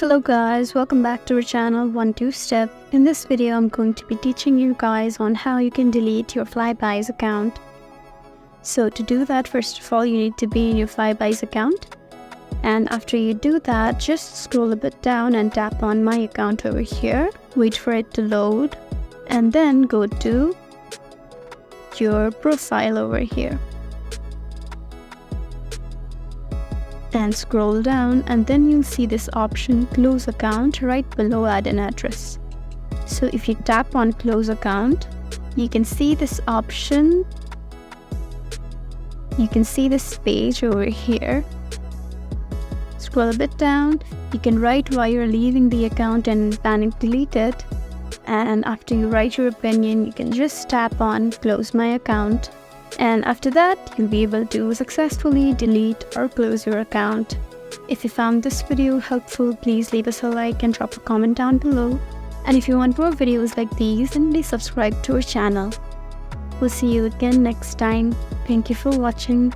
Hello guys, welcome back to our channel 1-2-Step. In this video, I'm going to be teaching you guys on how you can delete your Flybuys account. So to do that, first of all, you need to be in your Flybuys account. And after you do that, just scroll a bit down and tap on my account over here. Wait for it to load and then go to your profile over here. And scroll down, and then you'll see this option close account right below add an address. So if you tap on close account, you can see this option. You can see this page over here. Scroll a bit down, you can write why you're leaving the account and planning to delete it. And after you write your opinion, you can just tap on close my account. And after that, you'll be able to successfully delete or close your account. If you found this video helpful, please leave us a like and drop a comment down below. And if you want more videos like these, then please subscribe to our channel. We'll see you again next time. Thank you for watching.